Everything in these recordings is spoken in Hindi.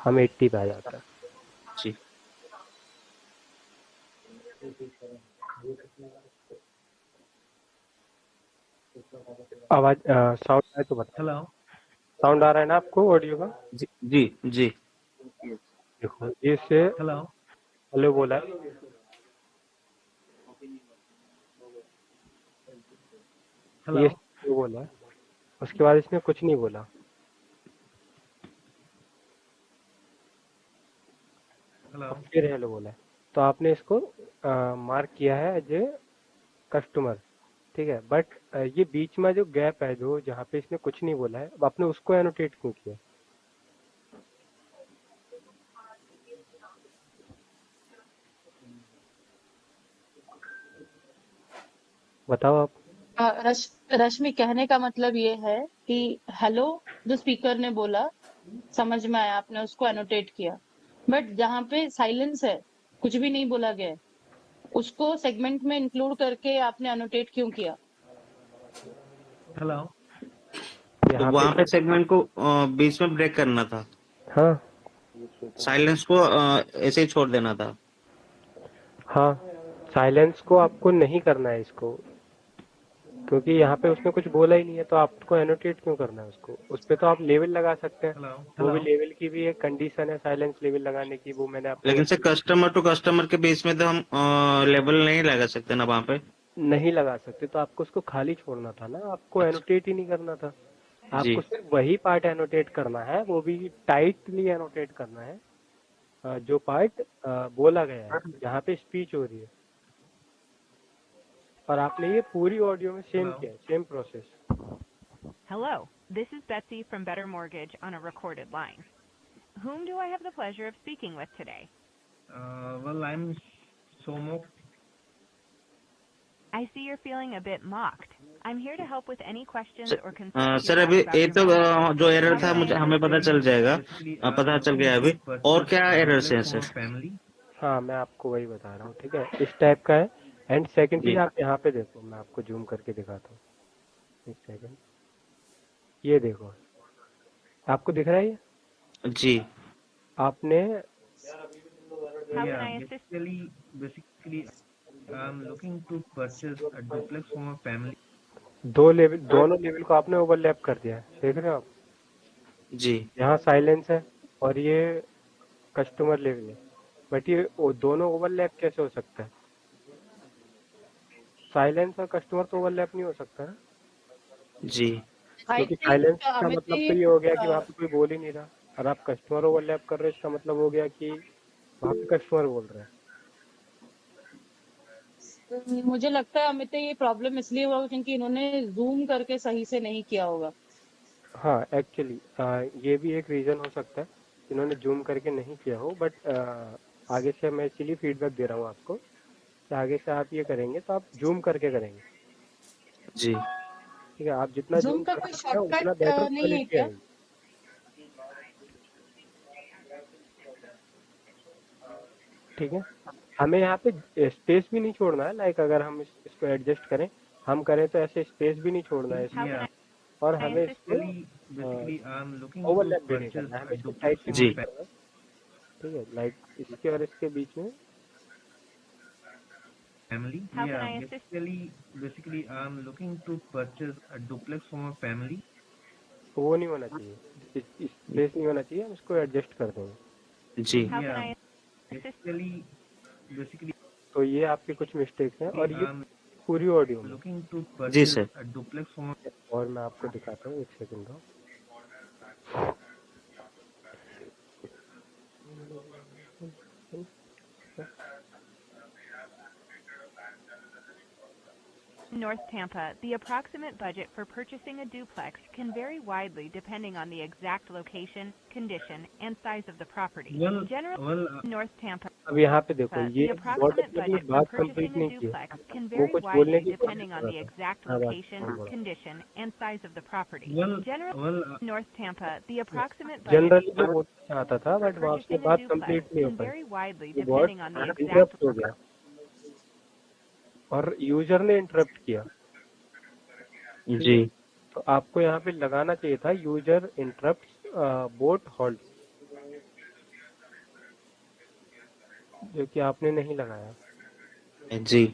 हम 80 पे आ जाता है। जी आवाज साउंड आए तो बताओ। हेलो साउंड आ रहा है ना आपको ऑडियो का? जी जी जी। देखो ये से हेलो हेलो बोला है, हेलो ये से बोला है, उसके बाद इसने कुछ नहीं बोला। हेलो अब फिर हेलो बोला है, तो आपने इसको मार्क किया है एज ए कस्टमर, ठीक है। बट ये बीच में जो गैप है, जो जहाँ पे इसने कुछ नहीं बोला है, अब आपने उसको एनोटेट क्यों किया? बताओ आप। रश्मि, कहने का मतलब ये है कि हेलो जो स्पीकर ने बोला समझ में आया, आपने उसको एनोटेट किया, बट जहाँ पे साइलेंस है, कुछ भी नहीं बोला गया है, उसको सेगमेंट में इंक्लूड करके आपने एनोटेट क्यों किया? हेलो तो यहाँ पे वहां पे सेगमेंट को बीच में ब्रेक करना था, हाँ साइलेंस को ऐसे ही छोड़ देना था। हाँ, साइलेंस को आपको नहीं करना है इसको, क्योंकि यहाँ पे उसने कुछ बोला ही नहीं है, तो आपको एनोटेट क्यों करना है उसको? उस पे तो आप लेवल लगा सकते हैं। हेलो वो हेलो भी लेवल की भी एक कंडीशन है साइलेंस लेवल लगाने की, वो मैंने आपको लेकिन से बताई। कस्टमर टू कस्टमर के बीच में तो हम लेबल नहीं लगा सकते ना वहां पे। नहीं लगा सकते तो आपको उसको खाली छोड़ना था ना, आपको अच्छा। एनोटेट ही नहीं करना था। जी आपको सिर्फ वही पार्ट एनोटेट करना है, वो भी टाइटली एनोटेट करना है, जो पार्ट बोला गया है, जहाँ पे स्पीच हो रही है। और आपने ये पूरी ऑडियो में सेम हेलो किया है, same process. Hello, this is Betsy from Better Mortgage on a recorded line. Whom do I have the pleasure of speaking with today? Well I am सोमो I see you're feeling a bit mocked. I'm here to help with any questions or concerns you sir have अभी about ये your तो mortgage. जो एरर How था can I मुझे हमें assist पता you? चल जाएगा। बेसिकली आई एम पता चल लुकिंग गया टू अभी। और परचेज क्या अ एरर्स हैं duplex for sir? My family. हाँ, मैं आपको वही बता रहा हूँ, ठीक है, इस टाइप का है। एंड सेकंड चीज जी आप यहाँ पे देखो, मैं आपको जूम करके दिखाता हूँ, एक सेकंड। ये देखो, आपको दिख रहा है ये? जी आपने How या can I assist? Basically I am looking to purchase a duplex for my family. दो लेवल, दोनों लेवल को आपने ओवरलैप कर दिया है, देख रहे हो आप? जी यहाँ साइलेंस है और ये कस्टमर लेवल है, बट ये दोनों ओवरलैप कैसे हो सकता है? साइलेंस और कस्टमर तो ओवरलैप नहीं हो सकता ना, जी आई क्योंकि साइलेंस थिंक का अमित मतलब जी, तो ये हो गया कि वहाँ पे कोई बोल ही नहीं रहा, और आप कस्टमर ओवरलैप कर रहे हो, इसका मतलब हो गया कि वहाँ पे कस्टमर बोल रहा है। मुझे लगता है अमित, ये प्रॉब्लम इसलिए हुआ क्योंकि इन्होंने जूम करके सही से नहीं किया होगा। हाँ, एक्चुअली ये भी एक रीजन हो सकता है, इन्होंने जूम करके नहीं किया हो, बट आगे से मैं इसीलिए फीडबैक दे रहा हूँ आपको कि आगे से आप ये करेंगे तो आप जूम करके करेंगे, जी ठीक है। आप जितना जूम जूम का कर कोई सकते हैं उतना शॉर्टकट बेटर नहीं है क्वालिटी क्या? आएगी, ठीक है। हमें यहाँ पे स्पेस भी नहीं छोड़ना है, लाइक अगर हम इसको एडजस्ट करें, हम करें तो ऐसे स्पेस भी नहीं छोड़ना है How इसमें, can या और I हमें assist? इसको basically I am looking to overlap भी नहीं परचेज करना है, अ हमें इसको डुप्लेक्स टाइटली फॉर जी माय फिट करना है, ठीक है। लाइक इसके और इसके बीच में family. How can Yeah, I assist? basically, I'm looking to purchase a duplex for my family. वो नहीं होना चाहिए, स्पेस नहीं होना चाहिए, हम इसको एडजस्ट कर देंगे। जी How can Yeah, I assist? basically, तो ये आपके कुछ मिस्टेक्स हैं, और ये I'm पूरी ऑडियो में, looking to जी purchase sir. a duplex for my और मैं आपको दिखाता हूँ, एक सेकंड दो। North Tampa, the approximate budget for purchasing a duplex can vary widely depending on the exact location, condition, and size of the property. Generally, North Tampa, अब यहाँ पे देखो, ये the डॉट approximate ने budget for बात कंप्लीट purchasing a नहीं की है, duplex can वो vary कुछ बोलने widely की कोशिश depending कर on रहा the था। exact हाँ, बात location, बोलो। condition, and size of the property. well, Generally, well, North Tampa, the approximate budget generally जो बोलना चाहता था, for बट वहाँ उसने purchasing a बात duplex कंप्लीट नहीं हो can पाई, vary widely वो बहुत depending on the exact interrupt हो गया, और यूजर ने इंटरप्ट किया, ठीक जी है। तो आपको यहाँ पे लगाना चाहिए था यूजर इंटरप्ट बोट हॉल्ट, जो कि आपने नहीं लगाया। जी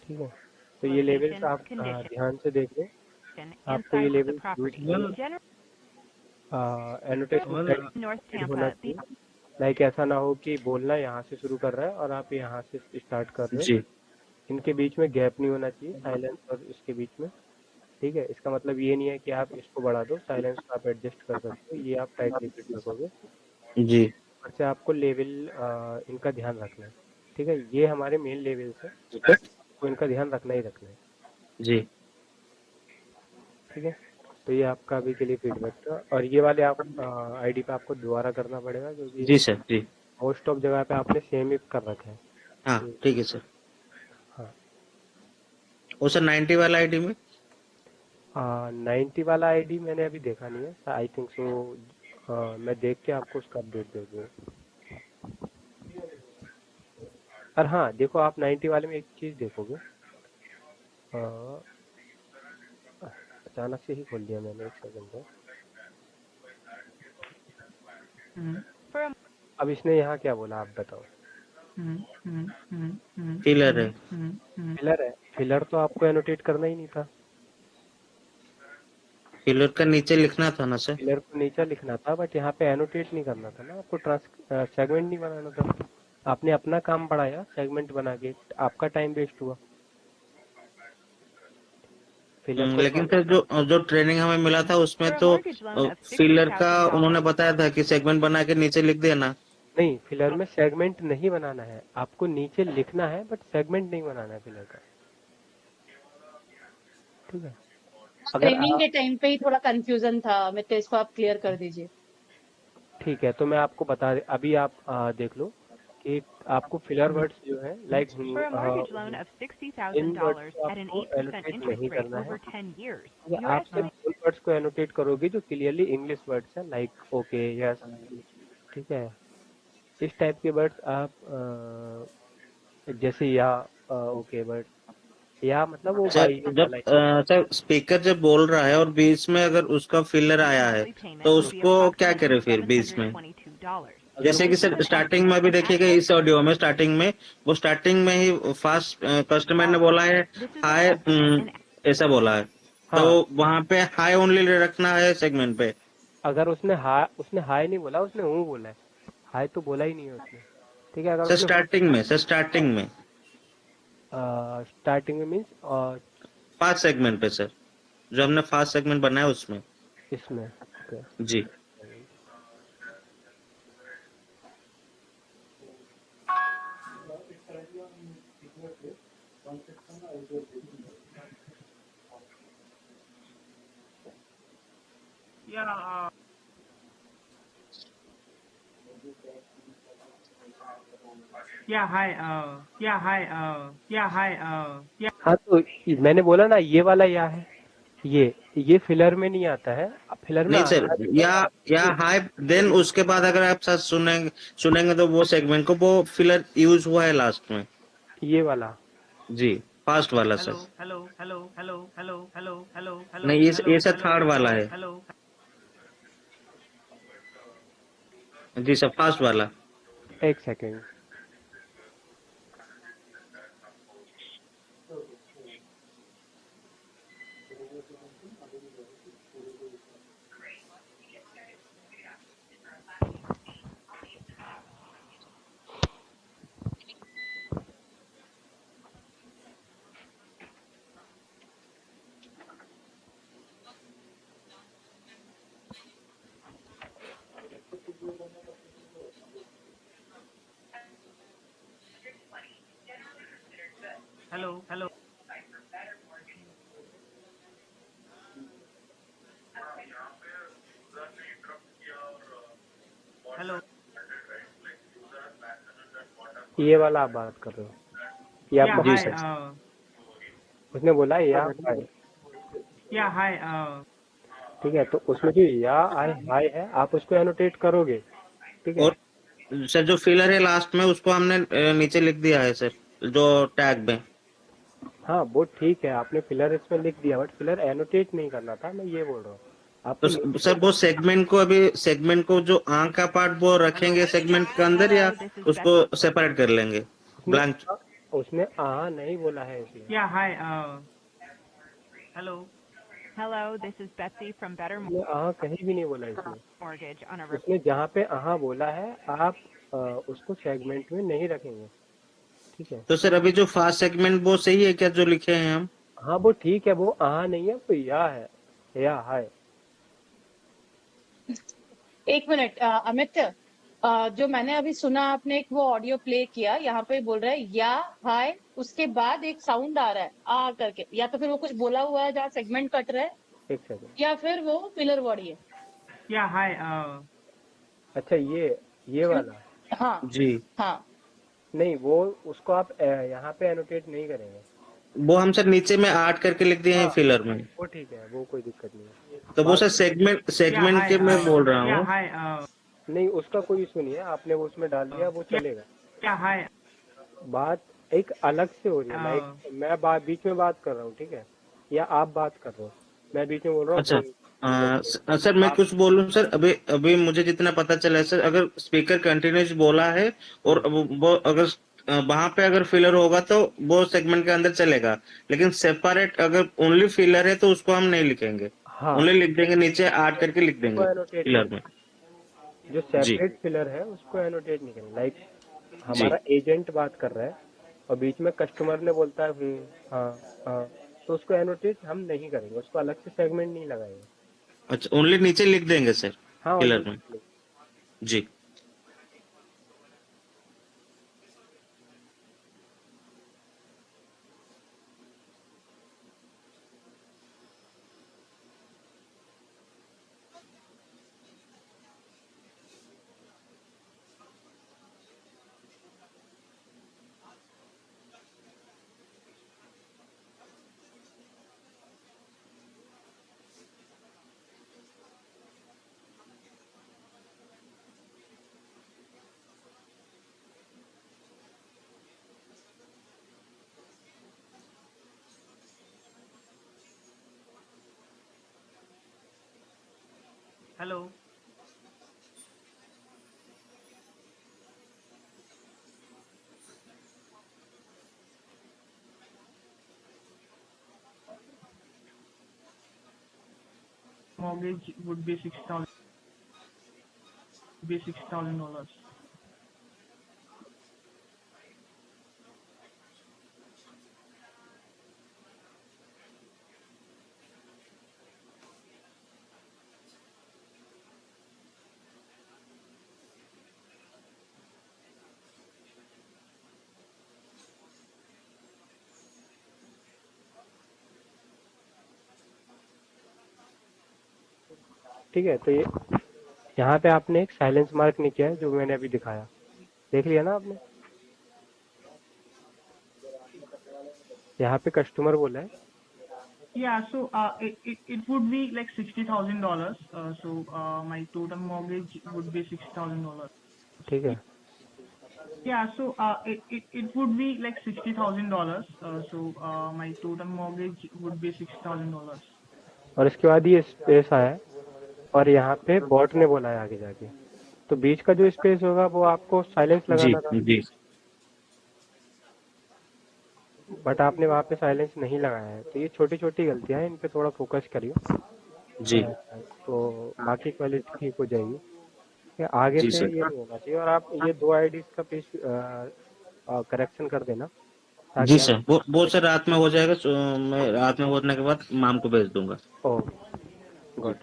ठीक है, तो ये लेवल्स location, आप condition, ध्यान से देख लो, and आपको ये size of the levels use property. Well, Generally, annotation well, North side होना Tampa, the चाहिए। लाइक ऐसा ना हो कि बोलना यहाँ से शुरू कर रहा है और आप यहाँ से स्टार्ट कर रहे हो, जी इनके बीच में गैप नहीं होना चाहिए, साइलेंस और इसके बीच में। ठीक है, इसका मतलब ये नहीं है कि आप इसको बढ़ा दो, साइलेंस को आप एडजस्ट कर सकते हो, ये आप टाइट रिपीट रखोगे। जी ऊपर से आपको लेवल इनका ध्यान रखना है। ठीक है, ये हमारे मेन लेवल्स है, तो इनका ध्यान रखना ही रखना है। जी ठीक है, तो ये आपका अभी के लिए फीडबैक था, और ये वाले आप आईडी पे आपको दोबारा करना पड़ेगा, क्योंकि जी सर जी। मोस्ट ऑफ जगह पे आपने सेम ही कर रखा है। हाँ ठीक है सर। हाँ, वो सर 90 वाला आईडी में 90 वाला आईडी मैंने अभी देखा नहीं है, आई थिंक सो मैं देख के आपको उसका अपडेट दे दूँ। और हाँ देखो, आप 90 वाले में एक चीज़ देखोगे, अ, अचानक से ही खोल दिया मैंने, एक सेकंड है। for a अब इसने यहाँ क्या बोला, आप बताओ। फिलर है। फिलर है, फिलर तो आपको एनोटेट करना ही नहीं था, फिलर का नीचे लिखना था ना सर। फिलर को नीचे लिखना था, बट यहाँ पे एनोटेट नहीं करना था ना आपको, सेगमेंट नहीं बनाना था। आपने अपना काम बढ़ाया सेगमेंट बना के, आपका टाइम वेस्ट हुआ। फिलर को लेकिन सर जो जो ट्रेनिंग हमें मिला था उसमें for a तो mortgage loan of फिलर का उन्होंने $60,000. बताया था कि सेगमेंट बना के नीचे लिख देना। नहीं, फिलर में सेगमेंट नहीं बनाना है, आपको नीचे लिखना है, बट सेगमेंट नहीं बनाना है फिलर का। ठीक है, अगर ट्रेनिंग के टाइम पे ही थोड़ा कंफ्यूजन था, मित्र, इसको आप क्लियर कर दीजिए। ठीक है, तो मैं आपको बता दे, अभी आप देख लो कि आपको फिलर वर्ड्स जो है, like For a mortgage loan of in words $60,000 को at an आपको 8% एनोटेट interest नहीं rate करना है। over 10 years. ठीक है, Your आप सिर्फ उन वर्ड्स को एनोटेट करोगे जो क्लियरली इंग्लिश वर्ड्स हैं, लाइक ओके, यस। ठीक है, इस टाइप के वर्ड्स आप जैसे या, ओके, वर्ड या मतलब वो सर भाई जब वाला। सर स्पीकर जब बोल रहा है और बीच में अगर उसका फिलर आया है monthly payment तो will be उसको क्या करे approximately फिर बीच में। $722. जैसे कि This is sir an starting में estimate अभी and देखिएगा actual इस ऑडियो में स्टार्टिंग में वो स्टार्टिंग में ही फास्ट कस्टमर ने बोला है This is an hi estimate and ऐसा बोला है, तो हाँ, वहां पे हाई ओनली रखना है सेगमेंट पे। अगर उसने हाय नहीं बोला, उसने हूँ बोला है, हाय तो बोला ही नहीं है उसने। ठीक है, अगर सर उसने स्टार्टिंग में सर स्टार्टिंग में स्टार्टिंग में मीन्स फास्ट सेगमेंट पे सर, जो हमने फास्ट सेगमेंट बनाया उसमें। इसमें ओके। जी yeah, yeah, hi, yeah. हाँ, तो मैंने बोला ना, ये वाला या है, ये फिलर में नहीं आता है, फिलर में नहीं सर, आता भी है। या हाई देन उसके बाद अगर आप साथ सुनेंगे सुनेंगे तो वो सेगमेंट को वो फिलर यूज हुआ है लास्ट में। ये वाला जी फास्ट वाला सर। Hello. नहीं ये सर थर्ड वाला है। Hello. जी सर फास्ट वाला। एक सेकेंड। Hello. ये वाला आप बात कर रहे हो, ये Yeah, आपका जी hi. सर। उसने बोला या हाय। Yeah, hi. ठीक है, तो उसमें जो या आई हाय है, आप उसको एनोटेट करोगे। ठीक है, और सर जो फिलर है लास्ट में उसको हमने नीचे लिख दिया है सर, जो टैग में। हाँ वो ठीक है, आपने फिलर इसमें लिख दिया, बट फिलर एनोटेट नहीं करना था, मैं ये बोल रहा हूँ। आपको सर वो सेगमेंट को जो आंख का पार्ट वो रखेंगे सेगमेंट के अंदर या Hello, this is उसको सेपरेट कर लेंगे उसमें ब्लैंक? उसने नहीं बोला है इसलिए। Yeah, hi. Hello. Hello, this is Betsy from Better उसने कहीं भी नहीं बोला इसमें। Mortgage on a उसने जहाँ पे बोला है आप उसको सेगमेंट में नहीं रखेंगे, ठीक है। तो सर अभी जो फास्ट सेगमेंट वो सही है क्या जो लिखे हैं हम? हाँ वो ठीक है, वो नहीं है, वो या है, या है। एक मिनट अमित, जो मैंने अभी सुना, आपने एक वो ऑडियो प्ले किया, यहाँ पे बोल रहा है या हाय, उसके बाद एक साउंड आ रहा है आ करके, या तो फिर वो कुछ बोला हुआ है जहाँ सेगमेंट कट रहा है, एक सेकंड। या फिर वो फिलर बॉडी है। Yeah, hi. अच्छा ये वाला। हाँ जी हाँ। नहीं, वो उसको आप यहाँ पे एनोटेट नहीं करेंगे। वो हम सर नीचे में ऐड करके लिख दिए हैं हाँ फिलर में। वो ठीक है, वो कोई दिक्कत नहीं है। तो वो सर बात सेगमेंट Yeah, सेगमेंट hi. के मैं बोल रहा Yeah, हूँ। hi. नहीं, उसका कोई इशू नहीं है, आपने वो उसमें डाल दिया, वो चलेगा। Yeah, hi. बात एक अलग से हो रही है, लाइक मैं बीच में बात कर रहा हूँ, ठीक है, या आप बात कर रहे हो, मैं बीच में बोल रहा हूँ अच्छा कोई सर मैं आप। कुछ बोलूं सर? अभी अभी मुझे जितना पता चला है सर, अगर स्पीकर कंटिन्यूस बोला है और वो अगर वहां पे अगर फिलर होगा तो वो सेगमेंट के अंदर चलेगा, लेकिन सेपरेट अगर ओनली फिलर है तो उसको हम नहीं लिखेंगे, हाँ, ओनली लिख देंगे नीचे ऐड करके लिख उसको देंगे एनोटेट नहीं फिलर में। करें। जो जी सेपरेट फिलर है उसको एनोटेट नहीं करें, लाइक जी हमारा एजेंट बात कर रहा है और बीच में कस्टमर ने बोलता है हाँ हाँ, तो उसको एनोटेट हम नहीं करेंगे, उसको अलग से सेगमेंट नहीं लगाएंगे। अच्छा, ओनली नीचे लिख देंगे सर हाँ फिलर में। ऑलरेडी। जी Hello. Mortgage would be $6,000. $6,000. ठीक है, तो ये यहाँ पे आपने एक साइलेंस मार्क नहीं किया है जो मैंने अभी दिखाया, देख लिया ना आपने? यहाँ पे कस्टमर बोला है। Yeah, so it would be like $60,000. So my total mortgage would be $6,000. ठीक है, Yeah, so it would be like $60,000. So my total mortgage would be $6,000. और इसके बाद ये स्पेस आया है और यहाँ पे बॉट ने बोला है आगे जाके, तो बीच का जो स्पेस होगा वो आपको साइलेंस जी लगाना था, जी बट आपने वहाँ पे साइलेंस नहीं लगाया है। तो ये छोटी छोटी गलतियाँ हैं, इन पे थोड़ा फोकस करिए, जी तो बाकी क्वालिटी ठीक हो जाएगी। ये आगे जी से सर। ये नहीं होना चाहिए। और आप ये 2 आईडीज का प्लीज करेक्शन कर देना, जी ताकि सर, वो सर रात में हो जाएगा, मैं रात में होने के बाद माम को भेज दूंगा। Okay good.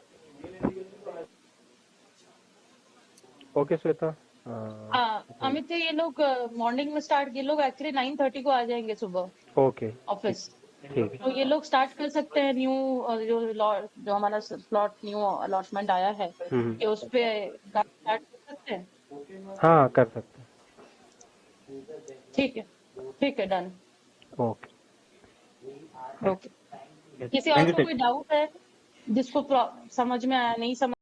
Okay Shweta. Amit, ये लोग मॉर्निंग में स्टार्ट, ये लोग एक्चुअली 9:30 को आ जाएंगे सुबह ओके ऑफिस, ठीक है। तो ये लोग स्टार्ट कर सकते हैं न्यू, जो हमारा स्लॉट न्यू अलॉटमेंट आया है, कि उस पे स्टार्ट कर सकते हैं। हाँ कर सकते ठीक है डन। हैं। ओके ओके, किसी और थैंक को यू कोई डाउट है जिसको समझ में आया, नहीं समझ